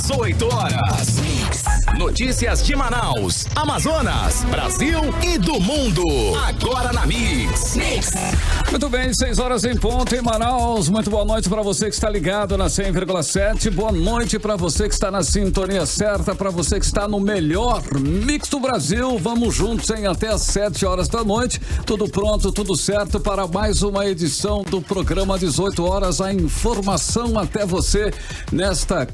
18 horas. Notícias de Manaus, Amazonas, Brasil e do mundo. Agora na Mix. Muito bem, 6 horas em ponto em Manaus. Muito boa noite para você que está ligado na 100,7. Boa noite para você que está na sintonia certa, para você que está no melhor Mix do Brasil. Vamos juntos em até às 7 horas da noite. Tudo pronto, tudo certo para mais uma edição do programa 18 horas. A informação até você nesta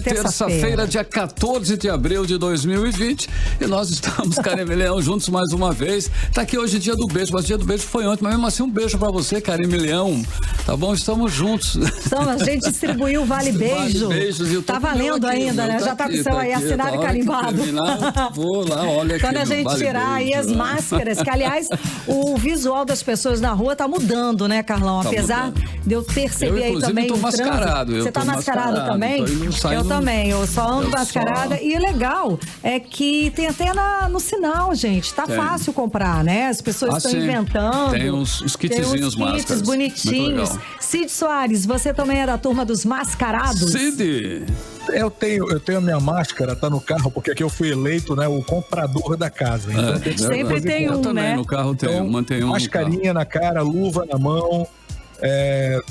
terça-feira, dia 14 de abril de 2020. E nós estamos, Karim Leão, juntos mais uma vez. Tá aqui hoje dia do beijo, mas o dia do beijo foi ontem, mas mesmo assim um beijo pra você, Karim Leão. Tá bom? Estamos juntos. Então, a gente distribuiu o Vale Beijo. Tá valendo ainda, né? Já tá com o seu aí assinado e carimbado. Vou lá, olha aqui. Quando a gente tirar aí as máscaras, que aliás, o visual das pessoas na rua tá mudando, né, Carlão? Apesar de eu perceber aí também. Eu tô mascarado. Você tá mascarado também? Eu também, eu só ando mascarada. E o legal é que tem até no sinal, gente. Tá fácil comprar, né? As pessoas estão inventando. Tem uns kitzinhos máscaras. Bonitinhos. Cid Soares, você também é da turma dos mascarados? Cid! Eu tenho a minha máscara, tá no carro, porque aqui eu fui eleito, né, o comprador da casa. Então sempre tem um, né? No carro mantenho mascarinha na cara, luva na mão.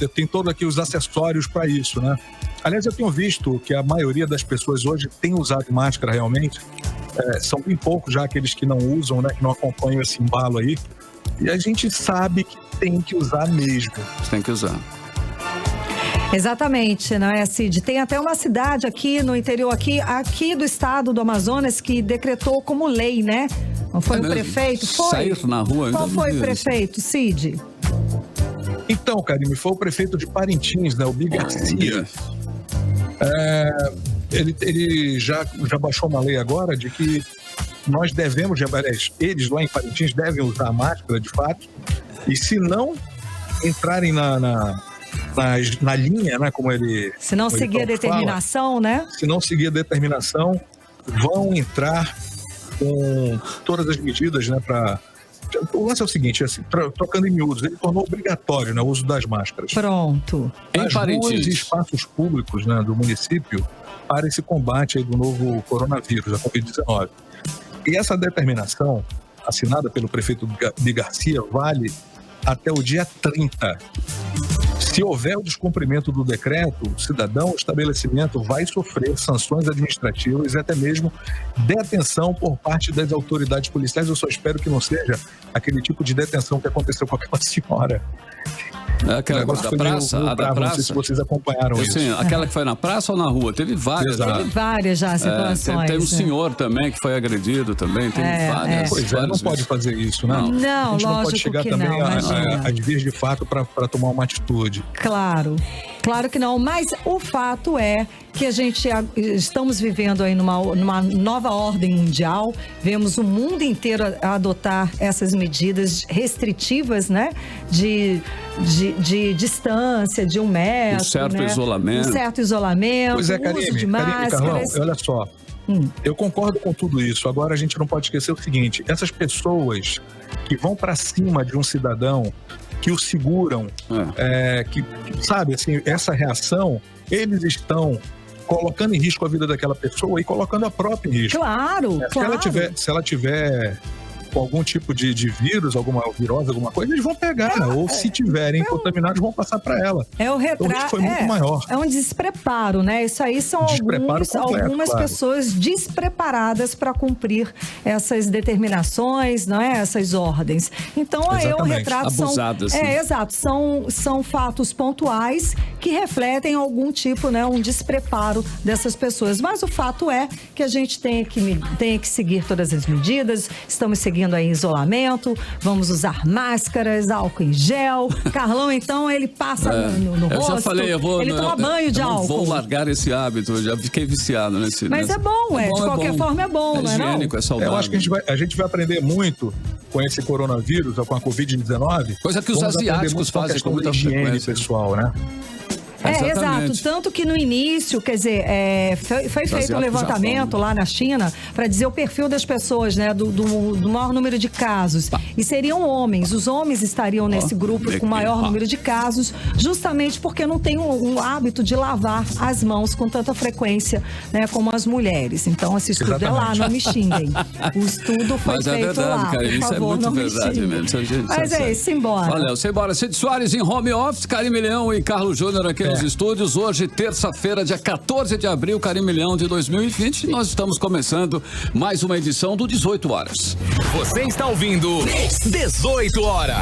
Eu tenho todos aqui os acessórios para isso, né? Aliás, eu tenho visto que a maioria das pessoas hoje tem usado máscara realmente. São bem poucos já aqueles que não usam, né? Que não acompanham esse embalo aí. E a gente sabe que tem que usar mesmo. Tem que usar. Exatamente, não é, Cid? Tem até uma cidade aqui no interior, aqui do estado do Amazonas, que decretou como lei, né? Não foi o prefeito? Foi. Sair na rua. Qual foi o prefeito, Cid? Então, Karime, foi o prefeito de Parintins, né? O Bi Garcia. Ele já baixou uma lei agora de que nós devemos, eles lá em Parintins devem usar máscara de fato, e se não entrarem na linha, né, como ele... Se não seguir a determinação, fala, né? Se não seguir a determinação, vão entrar com todas as medidas, né, para... O lance é o seguinte, assim, trocando em miúdos, ele tornou obrigatório, né, o uso das máscaras. Pronto. Nas ruas e espaços públicos, né, do município, para esse combate aí do novo coronavírus, a Covid-19. E essa determinação, assinada pelo prefeito Bi Garcia, vale até o dia 30. Se houver o descumprimento do decreto, o cidadão, o estabelecimento vai sofrer sanções administrativas e até mesmo detenção por parte das autoridades policiais. Eu só espero que não seja aquele tipo de detenção que aconteceu com aquela senhora. Aquela da praça? A da praça? Não sei se vocês acompanharam isso. Sim, aquela que foi na praça ou na rua? Teve várias. Teve várias já situações. Tem um senhor também que foi agredido também. Tem várias. Pois não pode fazer isso, né? Não, a gente não pode chegar também às vias de fato para tomar uma atitude. Claro que não, mas o fato é que a gente estamos vivendo aí numa nova ordem mundial, vemos o mundo inteiro a adotar essas medidas restritivas, né, de distância, de 1 metro, um certo isolamento, pois uso de máscaras. Carlão, olha só, eu concordo com tudo isso. Agora a gente não pode esquecer o seguinte, essas pessoas que vão para cima de um cidadão, que o seguram, que sabe, assim, essa reação, eles estão colocando em risco a vida daquela pessoa e colocando a própria em risco. Claro. Se ela tiver com algum tipo de vírus, alguma virose, alguma coisa, eles vão pegar, ou se tiverem contaminados, vão passar para ela. O retrato, então, o risco foi muito maior. É um despreparo, né? Isso aí são algumas pessoas despreparadas para cumprir essas determinações, não é? Essas ordens. Então, aí o retrato abusadas, são fatos pontuais que refletem algum tipo, né, um despreparo dessas pessoas. Mas o fato é que a gente tem que seguir todas as medidas, estamos seguindo aí isolamento, vamos usar máscaras, álcool em gel. Carlão, então, ele passa no rosto. Eu já falei, ele toma banho de álcool. Vou largar esse hábito, eu já fiquei viciado nesse. Mas é bom, de qualquer forma é bom, não é não? Higiênico, é saudável. Eu acho que a gente vai aprender muito com esse coronavírus, ou com a Covid-19. Coisa que os asiáticos fazem com muita higiene frequência. pessoal, né? Exato. Tanto que no início, quer dizer, foi feito um levantamento lá na China para dizer o perfil das pessoas, né, do maior número de casos. E seriam homens. Os homens estariam nesse grupo com maior número de casos, justamente porque não tem um hábito de lavar as mãos com tanta frequência, né, como as mulheres. Então, esse estudo é lá, não me xinguem. O estudo foi feito lá. Cara, por isso favor, é muito verdade mesmo. Mas é isso, simbora. Valeu, simbora. Cid Soares em home office, Karime Leão e Carlos Júnior aqui nos estúdios. Hoje, terça-feira, dia 14 de abril, Karime Leão de 2020. Nós estamos começando mais uma edição do 18 Horas. Você está ouvindo 18 Horas.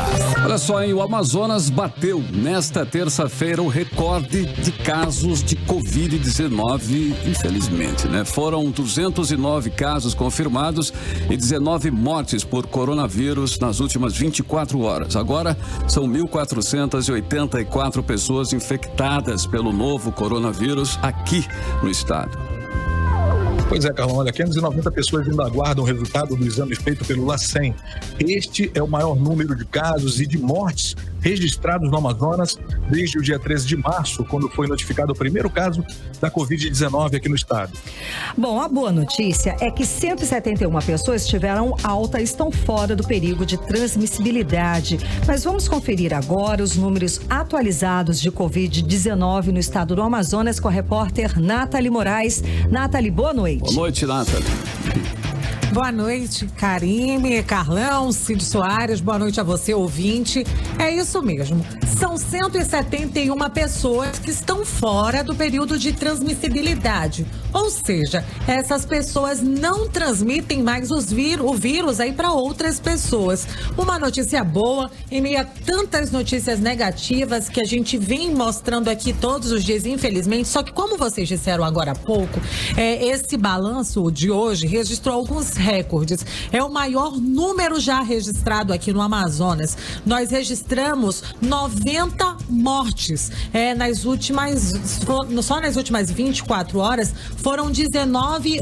Olha só, hein? O Amazonas bateu nesta terça-feira o recorde de casos de Covid-19, infelizmente, né? Foram 209 casos confirmados e 19 mortes por coronavírus nas últimas 24 horas. Agora, são 1.484 pessoas infectadas pelo novo coronavírus aqui no estado. Pois é, Carlão, olha, 590 pessoas ainda aguardam o resultado do exame feito pelo LACEN. Este é o maior número de casos e de mortes registrados no Amazonas desde o dia 13 de março, quando foi notificado o primeiro caso da Covid-19 aqui no estado. Bom, a boa notícia é que 171 pessoas tiveram alta e estão fora do perigo de transmissibilidade. Mas vamos conferir agora os números atualizados de Covid-19 no estado do Amazonas com a repórter Nathalie Moraes. Nathalie, boa noite. Boa noite, Nathalie. Boa noite, Karime, Carlão, Cid Soares, boa noite a você, ouvinte. É isso mesmo, são 171 pessoas que estão fora do período de transmissibilidade. Ou seja, essas pessoas não transmitem mais o vírus aí para outras pessoas. Uma notícia boa, em meio a tantas notícias negativas que a gente vem mostrando aqui todos os dias, infelizmente. Só que, como vocês disseram agora há pouco, esse balanço de hoje registrou alguns recordes. É o maior número já registrado aqui no Amazonas. Nós registramos 90 mortes. Só nas últimas 24 horas foram 19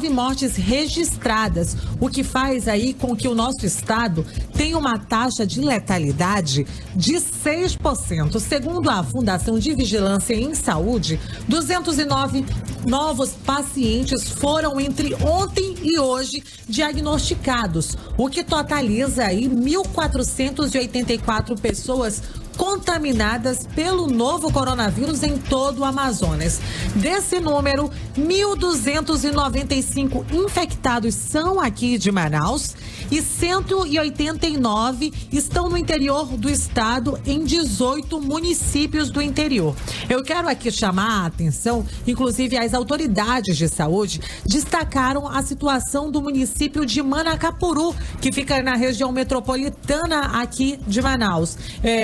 mortes registradas, o que faz aí com que o nosso estado tenha uma taxa de letalidade de 6%. Segundo a Fundação de Vigilância em Saúde, 209 novos pacientes foram entre ontem e hoje diagnosticados, o que totaliza aí 1.484 pessoas contaminadas pelo novo coronavírus em todo o Amazonas. Desse número, 1.295 infectados são aqui de Manaus e 189 estão no interior do estado, em 18 municípios do interior. Eu quero aqui chamar a atenção, inclusive as autoridades de saúde destacaram a situação do município de Manacapuru, que fica na região metropolitana aqui de Manaus.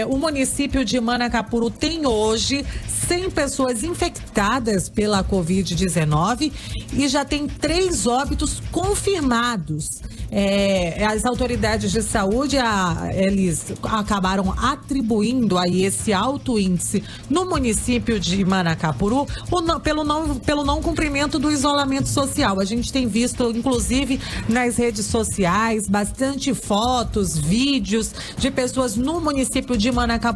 O município de Manacapuru tem hoje 100 pessoas infectadas pela Covid-19 e já tem 3 óbitos confirmados. As autoridades de saúde, eles acabaram atribuindo aí esse alto índice no município de Manacapuru pelo não cumprimento do isolamento social. A gente tem visto, inclusive, nas redes sociais, bastante fotos, vídeos de pessoas no município de Manacapuru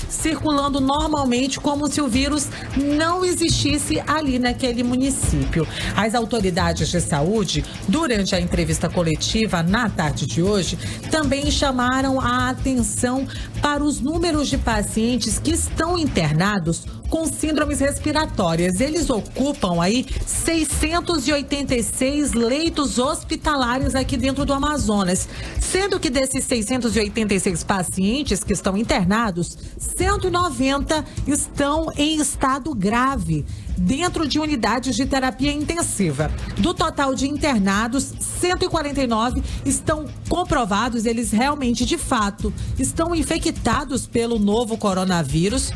circulando normalmente como se o vírus não existisse ali naquele município. As autoridades de saúde, durante a entrevista coletiva na tarde de hoje, também chamaram a atenção para os números de pacientes que estão internados com síndromes respiratórias. Eles ocupam aí 686 leitos hospitalares aqui dentro do Amazonas, sendo que desses 686 pacientes que estão internados, 190 estão em estado grave, dentro de unidades de terapia intensiva. Do total de internados, 149 estão comprovados, eles realmente, de fato, estão infectados pelo novo coronavírus.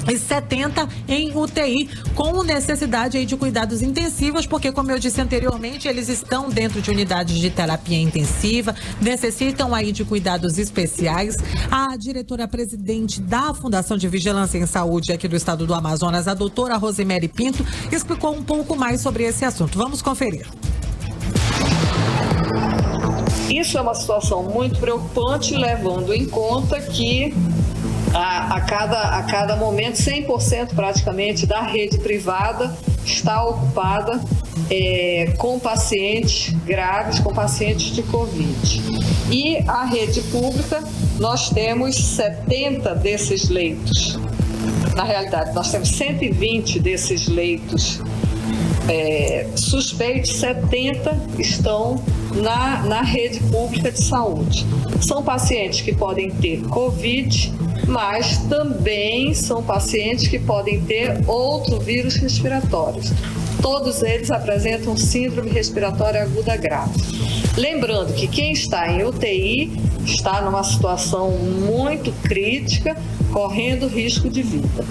E 70 em UTI, com necessidade aí de cuidados intensivos, porque, como eu disse anteriormente, eles estão dentro de unidades de terapia intensiva, necessitam aí de cuidados especiais. A diretora-presidente da Fundação de Vigilância em Saúde aqui do estado do Amazonas, a doutora Rosemary Pinto, explicou um pouco mais sobre esse assunto. Vamos conferir. Isso é uma situação muito preocupante, levando em conta que A cada momento, 100% praticamente da rede privada está ocupada com pacientes graves, com pacientes de Covid. E a rede pública, nós temos 70 desses leitos. Na realidade, nós temos 120 desses leitos suspeitos, 70 estão na rede pública de saúde. São pacientes que podem ter Covid, mas também são pacientes que podem ter outro vírus respiratório. Todos eles apresentam síndrome respiratória aguda grave. Lembrando que quem está em UTI está numa situação muito crítica, correndo risco de vida.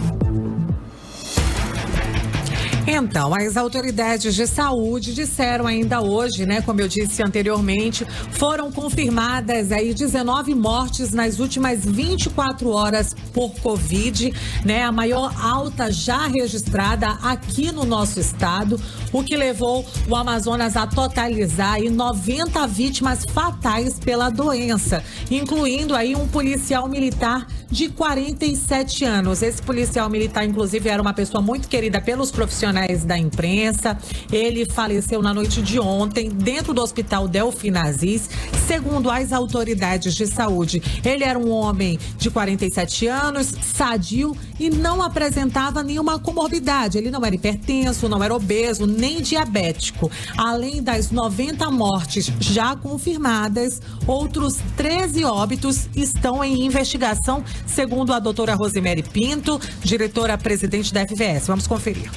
Então, as autoridades de saúde disseram ainda hoje, né, como eu disse anteriormente, foram confirmadas aí 19 mortes nas últimas 24 horas por Covid, né, a maior alta já registrada aqui no nosso estado, o que levou o Amazonas a totalizar aí 90 vítimas fatais pela doença, incluindo aí um policial militar de 47 anos. Esse policial militar, inclusive, era uma pessoa muito querida pelos profissionais da imprensa. Ele faleceu na noite de ontem dentro do Hospital Delfim Aziz. Segundo as autoridades de saúde, ele era um homem de 47 anos, sadio e não apresentava nenhuma comorbidade. Ele não era hipertenso, não era obeso, nem diabético. Além das 90 mortes já confirmadas, outros 13 óbitos estão em investigação, segundo a doutora Rosemary Pinto, diretora-presidente da FVS. Vamos conferir.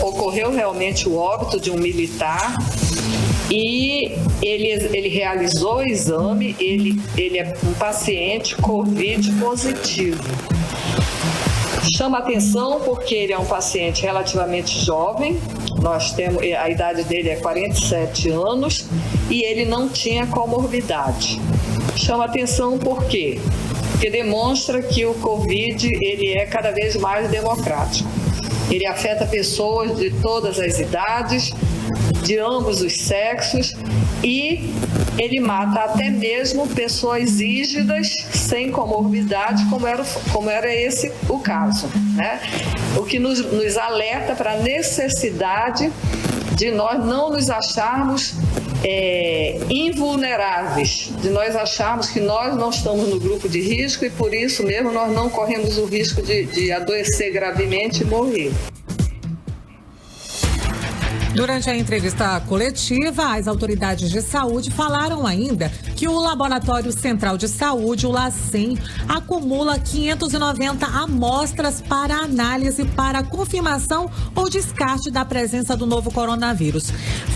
Ocorreu realmente o óbito de um militar e ele realizou o exame, ele é um paciente Covid positivo. Chama atenção porque ele é um paciente relativamente jovem, a idade dele é 47 anos e ele não tinha comorbidade. Chama atenção por quê? Porque demonstra que o Covid ele é cada vez mais democrático. Ele afeta pessoas de todas as idades, de ambos os sexos e ele mata até mesmo pessoas rígidas, sem comorbidade, como era esse o caso, né? O que nos alerta para a necessidade de nós não nos acharmos invulneráveis, de nós acharmos que nós não estamos no grupo de risco e por isso mesmo nós não corremos o risco de adoecer gravemente e morrer. Durante a entrevista coletiva, as autoridades de saúde falaram ainda que o Laboratório Central de Saúde, o LACEN, acumula 590 amostras para análise para confirmação ou descarte da presença do novo coronavírus.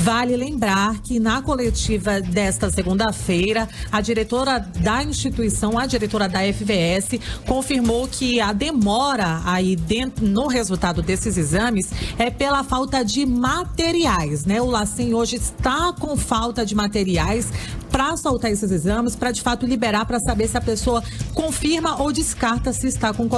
Vale lembrar que na coletiva desta segunda-feira, a diretora da instituição, a diretora da FVS, confirmou que a demora aí no resultado desses exames é pela falta de materiais, né? O LACEN hoje está com falta de materiais para soltar esses exames, para de fato liberar, para saber se a pessoa confirma ou descarta se está com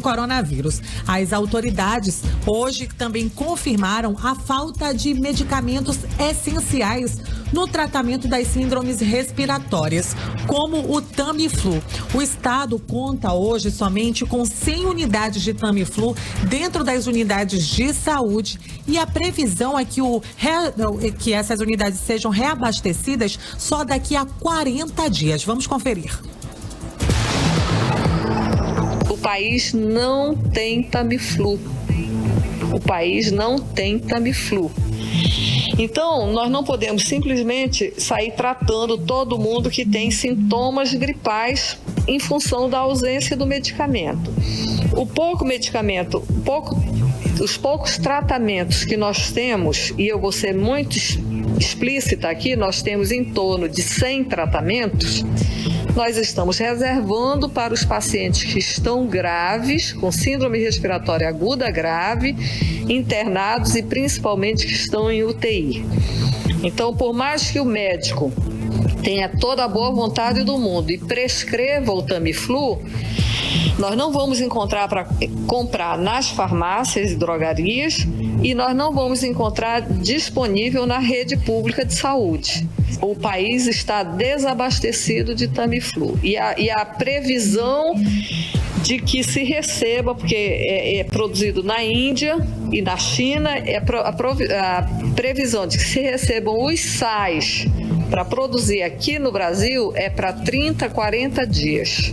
coronavírus. As autoridades hoje também confirmaram a falta de medicamentos essenciais no tratamento das síndromes respiratórias, como o Tamiflu. O estado conta hoje somente com 100 unidades de Tamiflu dentro das unidades de saúde e a previsão é que essas unidades sejam reabastecidas só daqui a 40 dias. Vamos conferir. O país não tem Tamiflu. O país não tem Tamiflu. Então, nós não podemos simplesmente sair tratando todo mundo que tem sintomas gripais em função da ausência do medicamento. Os poucos tratamentos que nós temos, e eu vou ser muito explícita aqui, nós temos em torno de 100 tratamentos, nós estamos reservando para os pacientes que estão graves, com síndrome respiratória aguda grave, internados e principalmente que estão em UTI. Então, por mais que o médico tenha toda a boa vontade do mundo e prescreva o Tamiflu, Nós não vamos encontrar para comprar nas farmácias e drogarias e nós não vamos encontrar disponível na rede pública de saúde. O país está desabastecido de Tamiflu e a previsão de que se receba, porque é produzido na Índia e na China, a previsão de que se recebam os sais para produzir aqui no Brasil é para 30, 40 dias.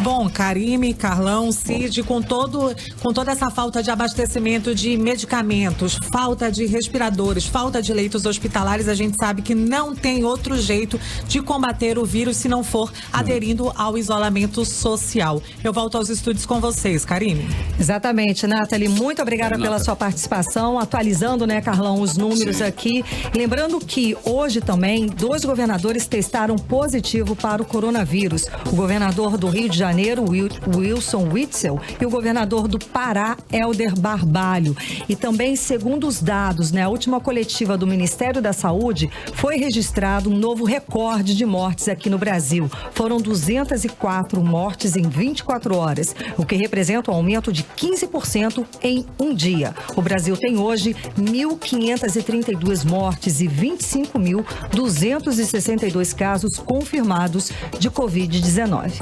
Bom, Karime, Carlão, Cid, com toda essa falta de abastecimento de medicamentos, falta de respiradores, falta de leitos hospitalares, a gente sabe que não tem outro jeito de combater o vírus se não for aderindo ao isolamento social. Eu volto aos estúdios com vocês, Karime. Exatamente, Nathalie, muito obrigada pela sua participação, atualizando, né, Carlão, os números aqui. Lembrando que hoje também 2 governadores testaram positivo para o coronavírus. O governador do Rio de Janeiro, Wilson Witzel, e o governador do Pará, Helder Barbalho. E também, segundo os dados, né, a última coletiva do Ministério da Saúde, foi registrado um novo recorde de mortes aqui no Brasil. Foram 204 mortes em 24 horas, o que representa um aumento de 15% em um dia. O Brasil tem hoje 1.532 mortes e 25.262 casos confirmados de Covid-19.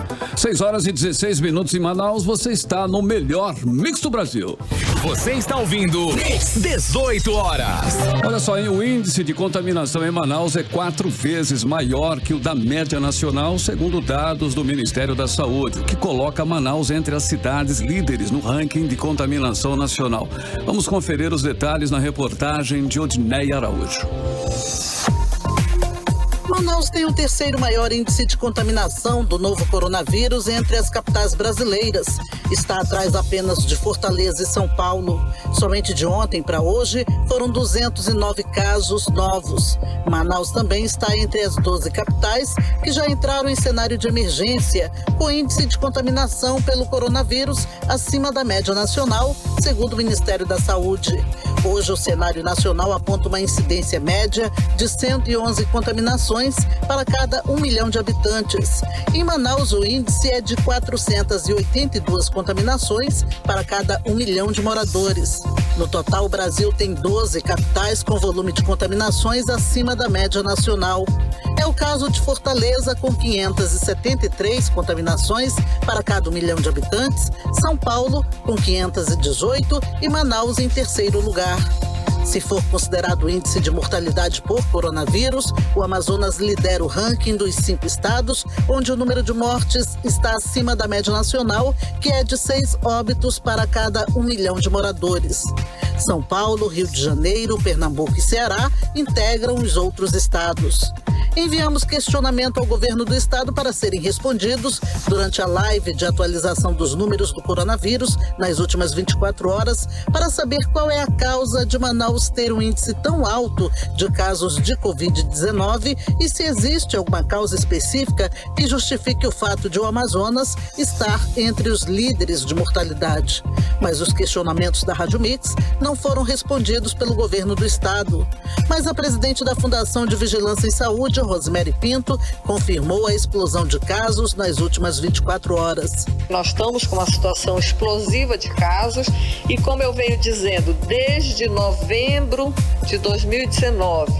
6h16 em Manaus, você está no melhor Mix do Brasil. Você está ouvindo 18 horas. Olha só, hein? O índice de contaminação em Manaus é 4 vezes maior que o da média nacional, segundo dados do Ministério da Saúde, o que coloca Manaus entre as cidades líderes no ranking de contaminação nacional. Vamos conferir os detalhes na reportagem de Odinei Araújo. Manaus tem o 3º maior índice de contaminação do novo coronavírus entre as capitais brasileiras. Está atrás apenas de Fortaleza e São Paulo. Somente de ontem para hoje foram 209 casos novos. Manaus também está entre as 12 capitais que já entraram em cenário de emergência, com índice de contaminação pelo coronavírus acima da média nacional, segundo o Ministério da Saúde. Hoje o cenário nacional aponta uma incidência média de 111 contaminações para cada 1 milhão de habitantes. Em Manaus, o índice é de 482 contaminações para cada 1 milhão de moradores. No total, o Brasil tem 12 capitais com volume de contaminações acima da média nacional. É o caso de Fortaleza, com 573 contaminações para cada 1 milhão de habitantes, São Paulo, com 518 e Manaus em 3º lugar. Se for considerado o índice de mortalidade por coronavírus, o Amazonas lidera o ranking dos 5 estados, onde o número de mortes está acima da média nacional, que é de 6 óbitos para cada 1 milhão de moradores. São Paulo, Rio de Janeiro, Pernambuco e Ceará integram os outros estados. Enviamos questionamento ao governo do estado para serem respondidos durante a live de atualização dos números do coronavírus nas últimas 24 horas para saber qual é a causa de Manaus ter um índice tão alto de casos de Covid-19 e se existe alguma causa específica que justifique o fato de o Amazonas estar entre os líderes de mortalidade. Mas os questionamentos da Rádio Mix não foram respondidos pelo governo do estado. Mas a presidente da Fundação de Vigilância em Saúde, Rosemary Pinto, confirmou a explosão de casos nas últimas 24 horas. Nós estamos com uma situação explosiva de casos e, como eu venho dizendo, desde novembro de 2019,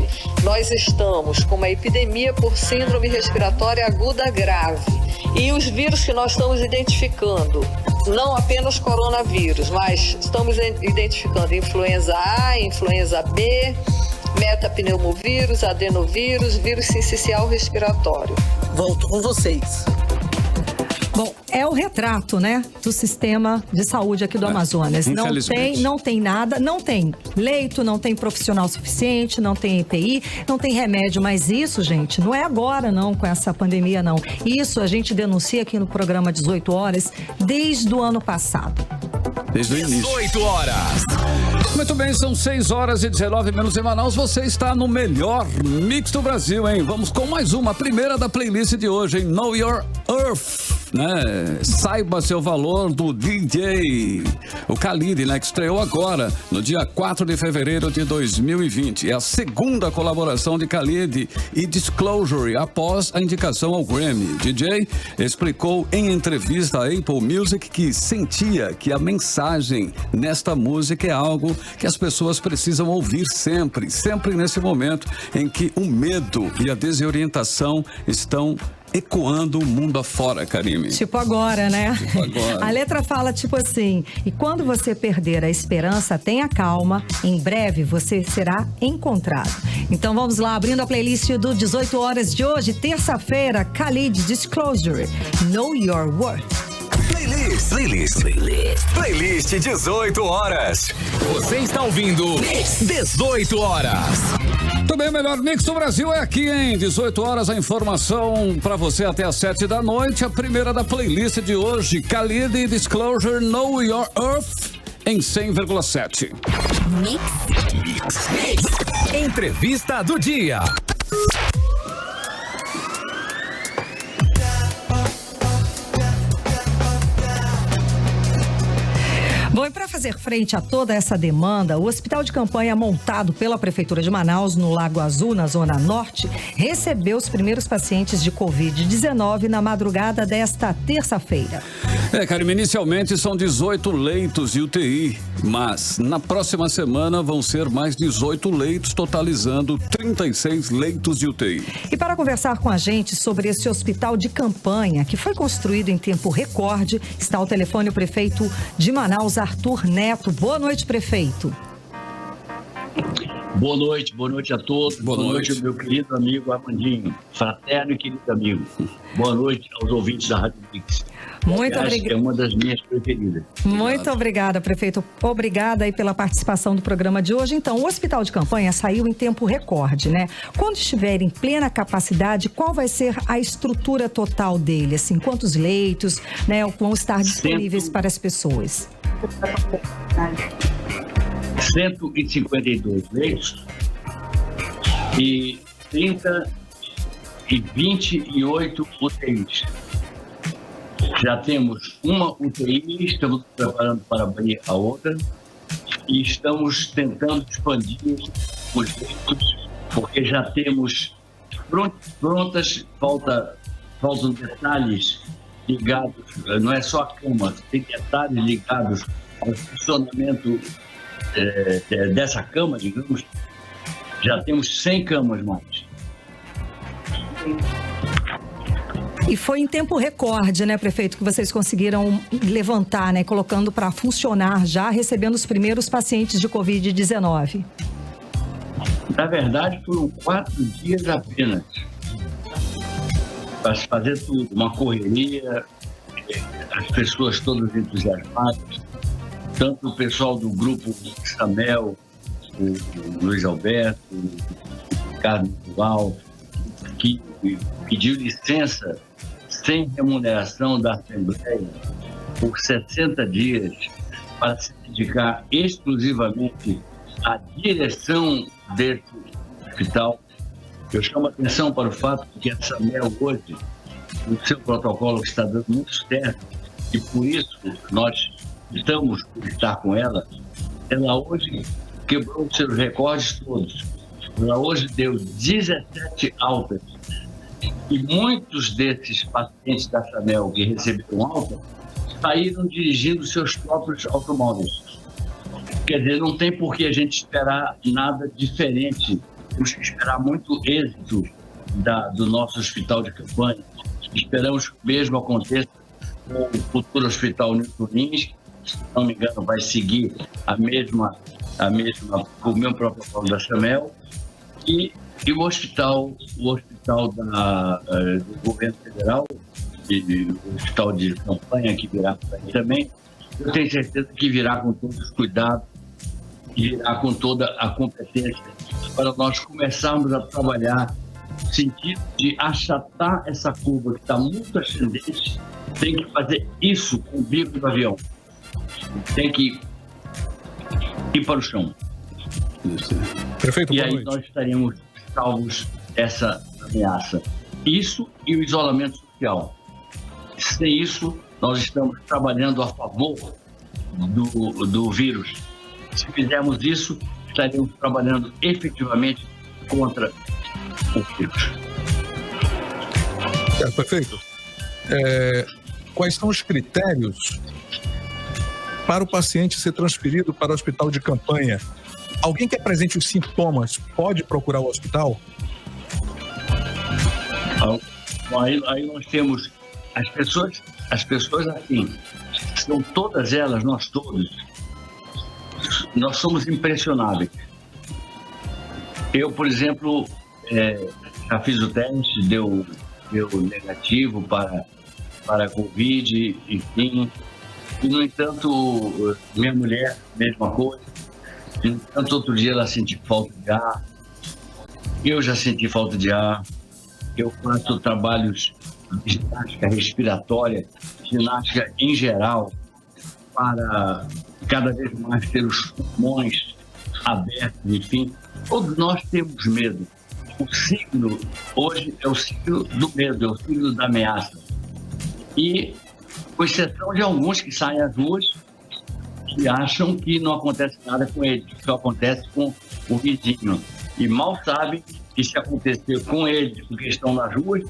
nós estamos com uma epidemia por síndrome respiratória aguda grave. E os vírus que nós estamos identificando, não apenas coronavírus, mas estamos identificando influenza A, influenza B, metapneumovírus, adenovírus, vírus sincicial respiratório. Volto com vocês. Bom, é o retrato, né, do sistema de saúde aqui do Amazonas. Não tem nada, não tem leito, não tem profissional suficiente, não tem EPI, não tem remédio. Mas isso, gente, não é agora não, com essa pandemia não. Isso a gente denuncia aqui no programa 18 horas desde o ano passado. Desde o início. 18 horas. Muito bem, são 6h19 em Manaus. Você está no melhor Mix do Brasil, hein? Vamos com mais uma, a primeira da playlist de hoje, hein? Know Your Earth. né? Saiba seu valor do DJ, o Khalid, né? Que estreou agora, no dia 4 de fevereiro de 2020. É a segunda colaboração de Khalid e Disclosure após a indicação ao Grammy. DJ explicou em entrevista à Apple Music que sentia que a mensagem nesta música é algo que as pessoas precisam ouvir sempre nesse momento em que o medo e a desorientação estão ecoando o mundo afora, Karime. Tipo agora, né? Tipo agora. A letra fala tipo assim: e quando você perder a esperança, tenha calma, em breve você será encontrado. Então vamos lá, abrindo a playlist do 18 horas de hoje, terça-feira, Khalid, Disclosure, Know Your Worth. Playlist 18 horas. Você está ouvindo 18 horas. Muito bem, o melhor mix do Brasil é aqui, hein? 18 horas, a informação para você até às 7 da noite. A primeira da playlist de hoje, Khalid e Disclosure, Know Your Earth, em 100,7. Mix. Entrevista do dia. Bom, e para fazer frente a toda essa demanda, o hospital de campanha montado pela Prefeitura de Manaus, no Lago Azul, na Zona Norte, recebeu os primeiros pacientes de Covid-19 na madrugada desta terça-feira. Karime, inicialmente são 18 leitos de UTI, mas na próxima semana vão ser mais 18 leitos, totalizando 36 leitos de UTI. E para conversar com a gente sobre esse hospital de campanha, que foi construído em tempo recorde, está ao telefone o prefeito de Manaus, Arthur Neto. Boa noite, prefeito. Boa noite a todos. Boa noite, meu querido amigo Armandinho, fraterno e querido amigo. Boa noite aos ouvintes da Rádio Mix. Muito obrigada. É uma das minhas preferidas. Muito obrigada, prefeito. Obrigada aí pela participação do programa de hoje. Então, o hospital de campanha saiu em tempo recorde, né? Quando estiver em plena capacidade, qual vai ser a estrutura total dele? Assim, quantos leitos, né, vão estar disponíveis para as pessoas? 152 leitos e 28 UTIs. Já temos uma UTI, estamos preparando para abrir a outra e estamos tentando expandir os leitos, porque já temos prontas, faltam detalhes ligados, não é só a cama, tem detalhes ligados ao funcionamento dessa cama, digamos. Já temos 100 camas mais. E foi em tempo recorde, né, prefeito, que vocês conseguiram levantar, né, colocando para funcionar já, recebendo os primeiros pacientes de Covid-19. Na verdade, foram 4 dias apenas para fazer tudo, uma correria, as pessoas todas entusiasmadas, tanto o pessoal do grupo Samel, o Luiz Alberto, o Ricardo Duval, que pediu licença sem remuneração da Assembleia por 60 dias para se dedicar exclusivamente à direção desse hospital. Eu chamo a atenção para o fato de que a Samel hoje, o seu protocolo está dando muito certo e por isso nós estamos por estar com ela. Ela hoje quebrou os seus recordes todos. Ela hoje deu 17 altas. E muitos desses pacientes da Samel que receberam alta saíram dirigindo seus próprios automóveis. Quer dizer, não tem por que a gente esperar nada diferente. Temos que esperar muito êxito do nosso hospital de campanha. Esperamos que o mesmo aconteça com o futuro hospital Newton Lins, que, se não me engano, vai seguir o mesmo protocolo da Samel. E o hospital do governo federal, o hospital de campanha que virá por aí também, eu tenho certeza que virá com todos os cuidados e virá com toda a competência para nós começarmos a trabalhar no sentido de achatar essa curva que está muito ascendente. Tem que fazer isso com o bico do avião. Tem que ir para o chão. Prefeito, e aí nós estaríamos salvos dessa ameaça. Isso e o isolamento social. Sem isso, nós estamos trabalhando a favor do vírus. Se fizermos isso, estaremos trabalhando efetivamente contra o vírus. Prefeito, quais são os critérios para o paciente ser transferido para o hospital de campanha? Alguém que apresente os sintomas pode procurar o hospital? Aí nós temos as pessoas assim, são todas elas, nós todos, nós somos impressionáveis. Eu, por exemplo, já fiz o teste, deu negativo para a Covid, enfim. E, no entanto, minha mulher, mesma coisa. No entanto, outro dia ela sentiu falta de ar. Eu já senti falta de ar. Eu faço trabalhos de ginástica respiratória, ginástica em geral, para cada vez mais ter os pulmões abertos, enfim. Todos nós temos medo. O signo hoje é o signo do medo, é o signo da ameaça. E, com exceção de alguns que saem às ruas e acham que não acontece nada com eles, só acontece com o vizinho. E mal sabem que se acontecer com eles, porque estão nas ruas,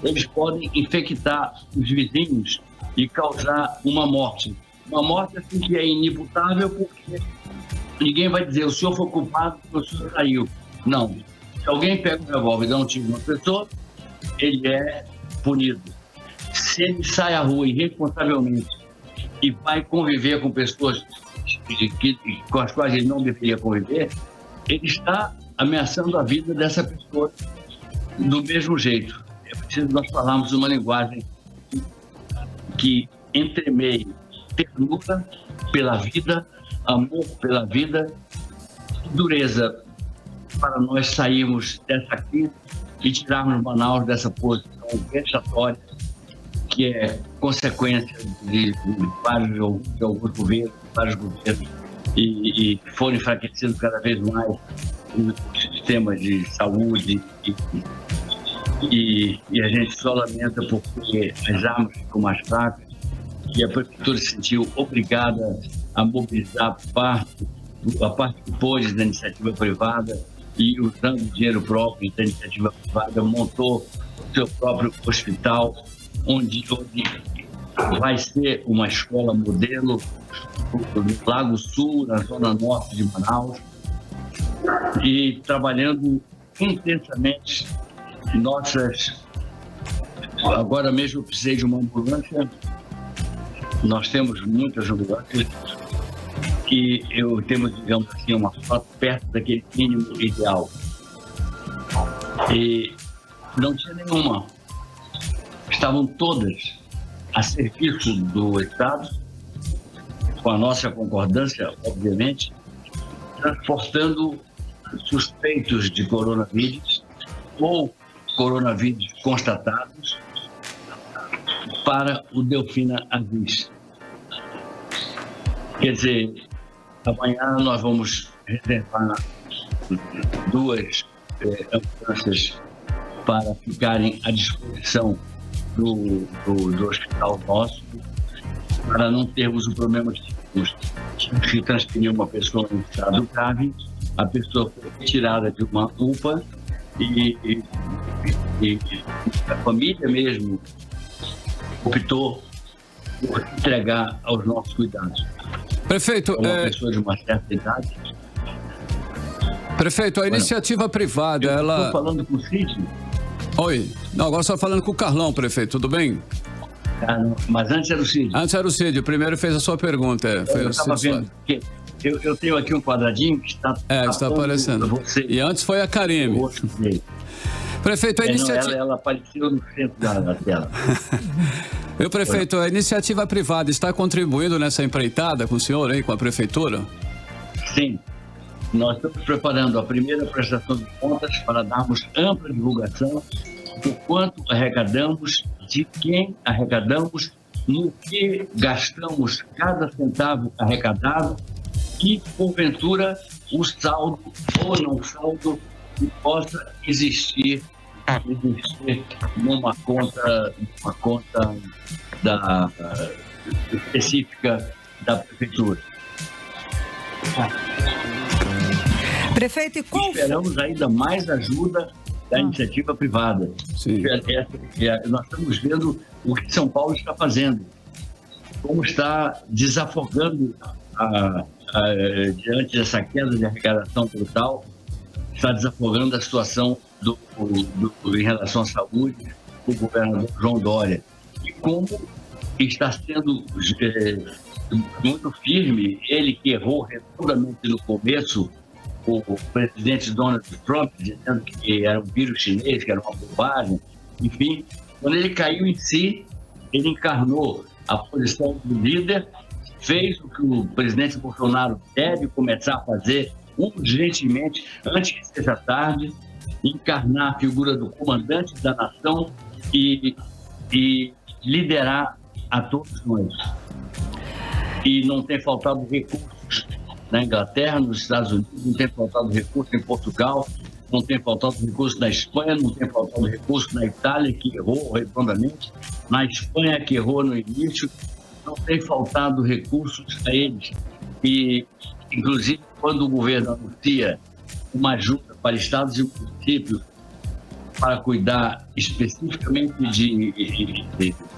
eles podem infectar os vizinhos e causar uma morte. Uma morte assim que é inimputável, porque ninguém vai dizer, o senhor foi culpado porque o senhor saiu. Não. Se alguém pega um revólver e dá um tiro numa pessoa, ele é punido. Se ele sai à rua irresponsavelmente e vai conviver com pessoas com as quais ele não deveria conviver, ele está ameaçando a vida dessa pessoa do mesmo jeito. É preciso nós falarmos uma linguagem que entremeie ternura pela vida, amor pela vida, dureza para nós sairmos dessa crise e tirarmos Manaus dessa posição vexatória que é consequência de alguns governos, vários governos, e foram enfraquecendo cada vez mais o sistema de saúde e a gente só lamenta porque as armas ficam mais fracas e a prefeitura se sentiu obrigada a mobilizar a parte que pôde da iniciativa privada e, usando dinheiro próprio da iniciativa privada, montou o seu próprio hospital, onde vai ser uma escola modelo no Lago Sul, na zona norte de Manaus, e trabalhando intensamente. Agora mesmo eu precisei de uma ambulância, nós temos muitas ambulâncias e temos, digamos assim, uma frota perto daquele mínimo ideal. E não tinha nenhuma. Estavam todas a serviço do Estado, com a nossa concordância, obviamente, transportando suspeitos de coronavírus ou coronavírus constatados para o Delfina Aziz. Quer dizer, amanhã nós vamos reservar 2 ambulâncias para ficarem à disposição do hospital nosso, para não termos o problema de transferir uma pessoa em estado grave, a pessoa foi retirada de uma UPA e a família mesmo optou por entregar aos nossos cuidados. Prefeito, uma pessoa de uma certa idade. Prefeito, a iniciativa privada, ela... Estou falando com o Cid. Oi. Não, agora estou falando com o Carlão, prefeito, tudo bem? Mas antes era o Cid. Antes era o Cid, o primeiro fez a sua pergunta. Eu estava vendo que eu tenho aqui um quadradinho que está... está aparecendo. Você. E antes foi a Karime. Prefeito, a iniciativa... Ela apareceu no centro da tela. Meu prefeito, a iniciativa privada está contribuindo nessa empreitada com o senhor aí, com a prefeitura? Sim. Nós estamos preparando a primeira prestação de contas para darmos ampla divulgação do quanto arrecadamos, de quem arrecadamos, no que gastamos cada centavo arrecadado e, porventura, o saldo ou não saldo que possa existir numa conta específica da prefeitura. Prefeito, e qual... Esperamos ainda mais ajuda da iniciativa privada. Sim. Nós estamos vendo o que São Paulo está fazendo, como está desafogando diante dessa queda de arrecadação brutal, está desafogando a situação em relação à saúde do governador João Dória. E como está sendo muito firme, ele que errou redondamente no começo, o presidente Donald Trump, dizendo que era um vírus chinês, que era uma bobagem. Enfim, quando ele caiu em si, ele encarnou a posição do líder, fez o que o presidente Bolsonaro deve começar a fazer urgentemente, antes que seja tarde, encarnar a figura do comandante da nação e liderar a todos nós. E não tem faltado recursos na Inglaterra, nos Estados Unidos, não tem faltado recurso em Portugal, não tem faltado recurso na Espanha, não tem faltado recurso na Itália, que errou redondamente, na Espanha, que errou no início, não tem faltado recursos a eles. E, inclusive, quando o governo anuncia uma ajuda para estados e municípios para cuidar especificamente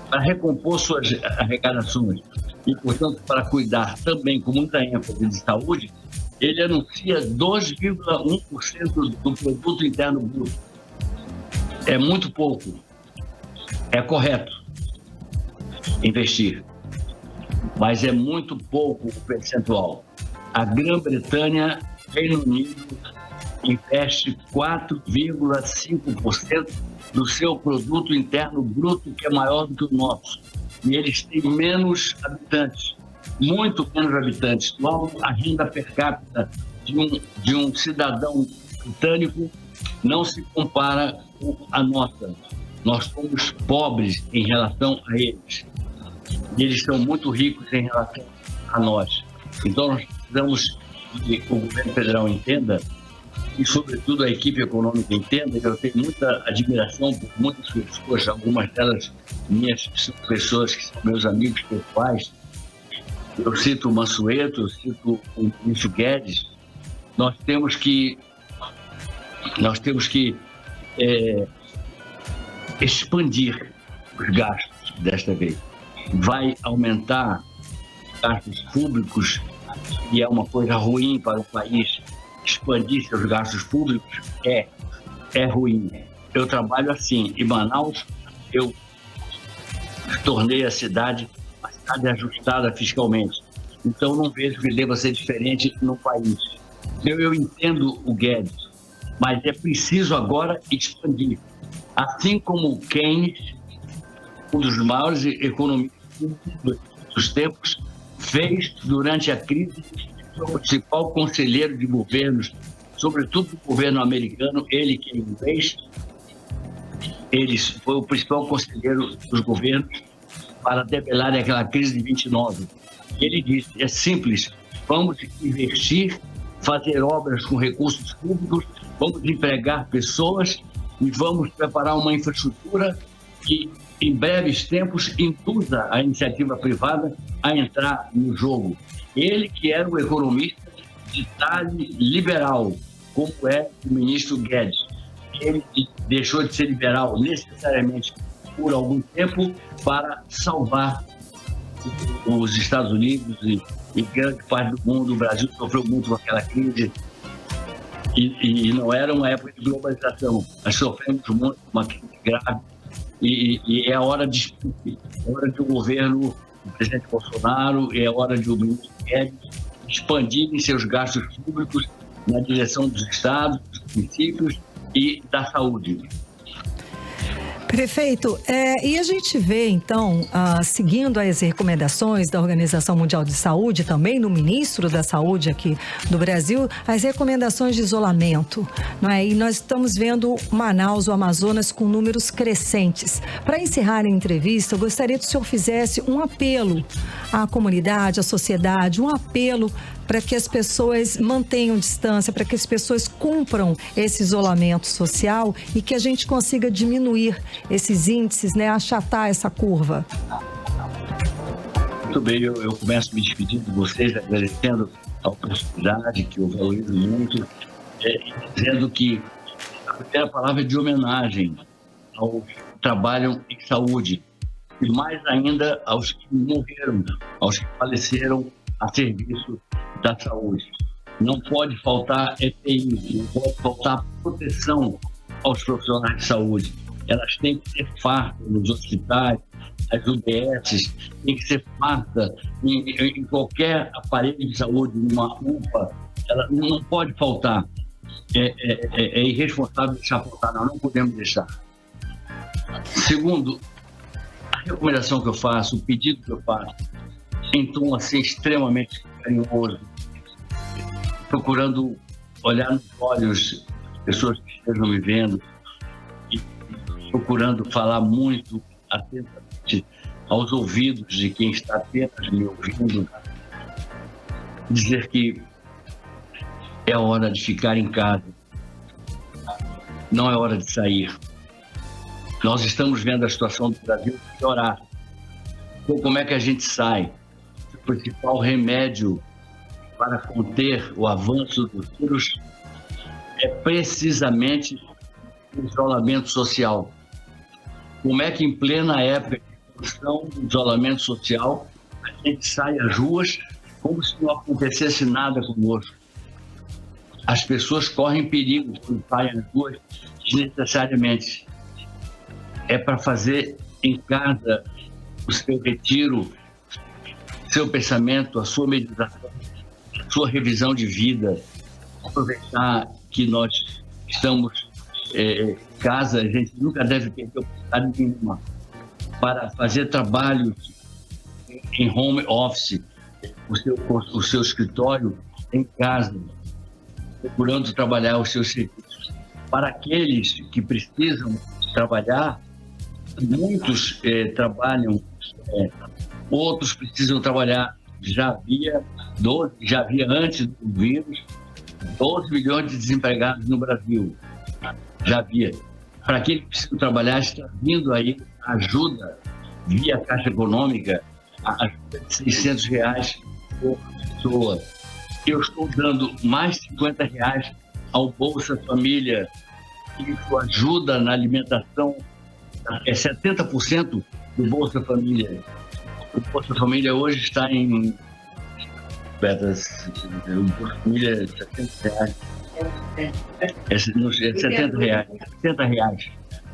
para recompor suas arrecadações, e, portanto, para cuidar também com muita ênfase de saúde, ele anuncia 2,1% do produto interno bruto. É muito pouco. É correto investir, mas é muito pouco o percentual. A Grã-Bretanha, Reino Unido, investe 4,5% do seu produto interno bruto, que é maior do que o nosso. E eles têm menos habitantes, muito menos habitantes. Logo, a renda per capita de um cidadão britânico não se compara com a nossa. Nós somos pobres em relação a eles. E eles são muito ricos em relação a nós. Então, nós precisamos que o governo federal entenda, e, sobretudo, a equipe econômica entenda, que eu tenho muita admiração por muitas pessoas, algumas delas minhas pessoas que são meus amigos pessoais. Eu cito o Mansueto, eu cito o ministro Guedes. Nós temos que expandir os gastos desta vez. Vai aumentar gastos públicos, e é uma coisa ruim para o país expandir seus gastos públicos, é ruim. Eu trabalho assim. Em Manaus, eu tornei a cidade uma cidade ajustada fiscalmente. Então, não vejo que deva ser diferente no país. Eu entendo o Guedes, mas é preciso agora expandir. Assim como o Keynes, um dos maiores economistas dos tempos, fez durante a crise, o principal conselheiro de governos, sobretudo do governo americano, ele que é inglês, ele foi o principal conselheiro dos governos para debelar aquela crise de 29. Ele disse, é simples, vamos investir, fazer obras com recursos públicos, vamos empregar pessoas e vamos preparar uma infraestrutura que, em breves tempos, induza a iniciativa privada a entrar no jogo. Ele que era o economista de talhe liberal, como é o ministro Guedes. Ele deixou de ser liberal necessariamente por algum tempo para salvar os Estados Unidos e grande parte do mundo. O Brasil sofreu muito com aquela crise e não era uma época de globalização. Nós sofremos muito com uma crise grave e é a hora de o governo, o presidente Bolsonaro, é a hora de o ministro Guedes expandirem seus gastos públicos na direção dos estados, dos municípios e da saúde. Prefeito, e a gente vê, então, seguindo as recomendações da Organização Mundial de Saúde, também do ministro da Saúde aqui do Brasil, as recomendações de isolamento, não é? E nós estamos vendo Manaus, o Amazonas, com números crescentes. Para encerrar a entrevista, eu gostaria que o senhor fizesse um apelo à comunidade, à sociedade, um apelo para que as pessoas mantenham distância, para que as pessoas cumpram esse isolamento social e que a gente consiga diminuir esses índices, né, achatar essa curva. Muito bem, eu começo me despedindo de vocês, agradecendo a oportunidade que eu valorizo muito, dizendo que a primeira palavra é de homenagem aos que trabalham em saúde e mais ainda aos que morreram, aos que faleceram a serviço da saúde. Não pode faltar EPI, não pode faltar proteção aos profissionais de saúde. Elas têm que ser fartas nos hospitais, as UBS, tem que ser farta em qualquer aparelho de saúde, numa UPA, ela não pode faltar. É irresponsável deixar faltar, não podemos deixar. Segundo, a recomendação que eu faço, o pedido que eu faço, em tom assim extremamente carinhoso, procurando olhar nos olhos das pessoas que estejam me vendo e procurando falar muito atentamente aos ouvidos de quem está apenas me ouvindo, dizer que é hora de ficar em casa, não é hora de sair. Nós estamos vendo a situação do Brasil piorar. Então, como é que a gente sai? O principal remédio para conter o avanço do vírus é precisamente o isolamento social. Como é que em plena época de função do isolamento social a gente sai às ruas como se não acontecesse nada conosco? As pessoas correm perigo quando saem às ruas desnecessariamente. É para fazer em casa o seu retiro, seu pensamento, a sua meditação, a sua revisão de vida. Aproveitar que nós estamos em casa, a gente nunca deve perder oportunidade nenhuma para fazer trabalhos em home office, o seu escritório em casa, procurando trabalhar os seus serviços. Para aqueles que precisam trabalhar, muitos trabalham, outros precisam trabalhar. Já havia antes do vírus 12 milhões de desempregados no Brasil. Já havia. Para aqueles que precisam trabalhar, está vindo aí ajuda via Caixa Econômica, ajuda de R$600 por pessoa. Eu estou dando mais R$50 ao Bolsa Família. Isso ajuda na alimentação. É 70% do Bolsa Família. O Bolsa Família hoje está em... O Bolsa Família é R$70. É R$70.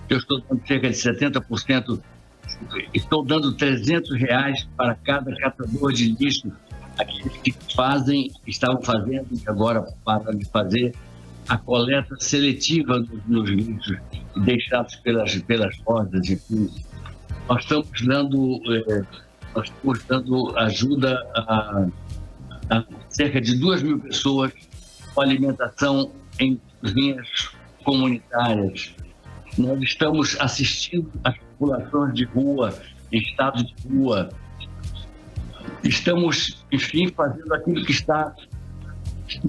Eu estou dando cerca de 70%. Estou dando R$300 para cada catador de lixo. Aqueles que estavam fazendo e agora param de fazer a coleta seletiva nos lixos deixados pelas rodas, enfim. Nós estamos dando ajuda a cerca de 2.000 pessoas com alimentação em cozinhas comunitárias. Nós estamos assistindo as populações de rua, em estado de rua. Estamos, enfim, fazendo aquilo que está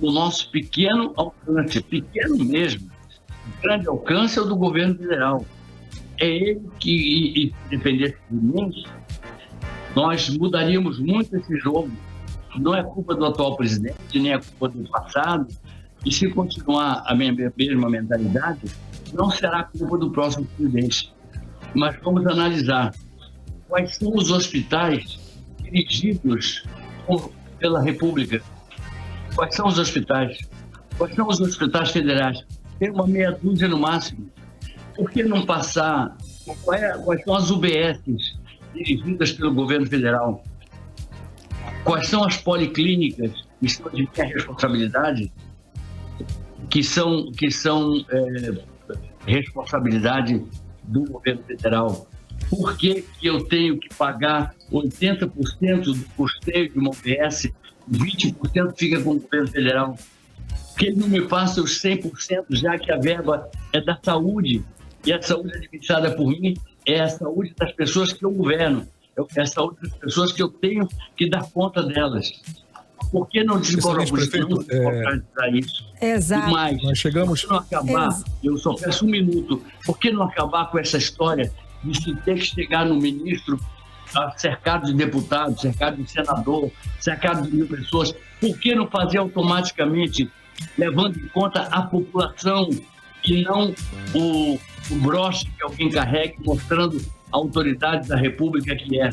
no nosso pequeno alcance, pequeno mesmo. O grande alcance é o do governo federal. É ele que, se dependesse de mim, nós mudaríamos muito esse jogo. Não é culpa do atual presidente, nem é culpa do passado. E se continuar a mesma mentalidade, não será culpa do próximo presidente. Mas vamos analisar quais são os hospitais dirigidos pela República. Quais são os hospitais? Quais são os hospitais federais? Tem uma meia dúzia no máximo. Por que não passar? Quais são as UBSs dirigidas pelo governo federal? Quais são as policlínicas que são de minha responsabilidade? Que são responsabilidade do governo federal? Por que eu tenho que pagar 80% do custeio de uma UBS, 20% fica com o governo federal? Por que ele não me passa os 100%, já que a verba é da saúde, e a saúde administrada por mim é a saúde das pessoas que eu governo, é a saúde das pessoas que eu tenho que dar conta delas? Por que não desburocratizar isso? Exato. Mas, nós chegamos... Por que não acabar, eu só peço um minuto, por que não acabar com essa história de se ter que chegar no ministro cercado de deputados, cercado de senador, cercado de 1.000 pessoas. Por que não fazer automaticamente, levando em conta a população e não o broche que alguém carrega, mostrando a autoridade da República que é?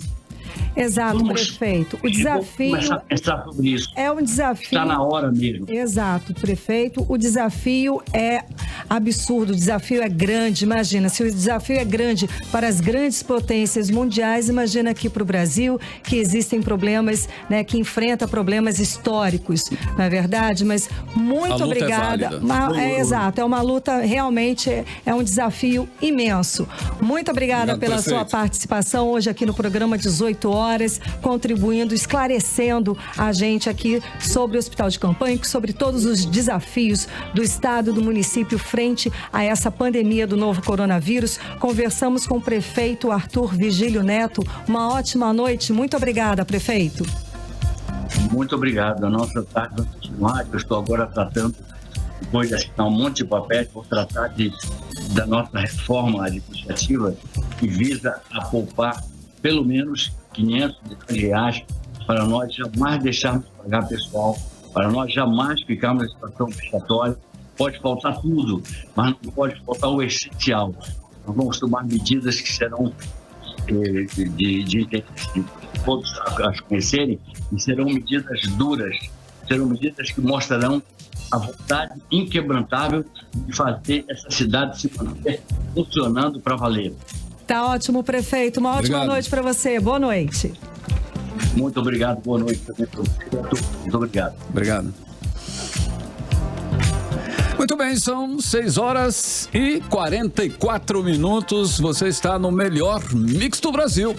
Exato, prefeito. O desafio começar a pensar sobre isso. É um desafio. Está na hora mesmo. Exato, prefeito. O desafio é absurdo, o desafio é grande. Imagina, se o desafio é grande para as grandes potências mundiais, imagina aqui para o Brasil, que existem problemas, né, que enfrenta problemas históricos, não é verdade? Mas muito obrigada. Exato, é uma luta, realmente é um desafio imenso. Muito obrigada pela sua participação hoje aqui no programa 18 horas, contribuindo, esclarecendo a gente aqui sobre o Hospital de Campanha, sobre todos os desafios do Estado e do município frente a essa pandemia do novo coronavírus. Conversamos com o prefeito Arthur Vigílio Neto. Uma ótima noite. Muito obrigada, prefeito. Muito obrigado. A nossa tarde vai continuar. Eu estou agora tratando, depois de assinar um monte de papéis, vou tratar da nossa reforma administrativa que visa a poupar pelo menos R$500 milhões para nós jamais deixarmos de pagar pessoal, para nós jamais ficarmos em situação vexatória. Pode faltar tudo, mas não pode faltar o essencial. Nós vamos tomar medidas que serão de interesse, todos as conhecerem, e serão medidas duras, serão medidas que mostrarão a vontade inquebrantável de fazer essa cidade se manter funcionando para valer. Tá ótimo, prefeito. Uma ótima noite para você. Boa noite. Muito obrigado. Boa noite também para você. Muito obrigado. Obrigado. Muito bem, são 6h44. Você está no melhor Mix do Brasil.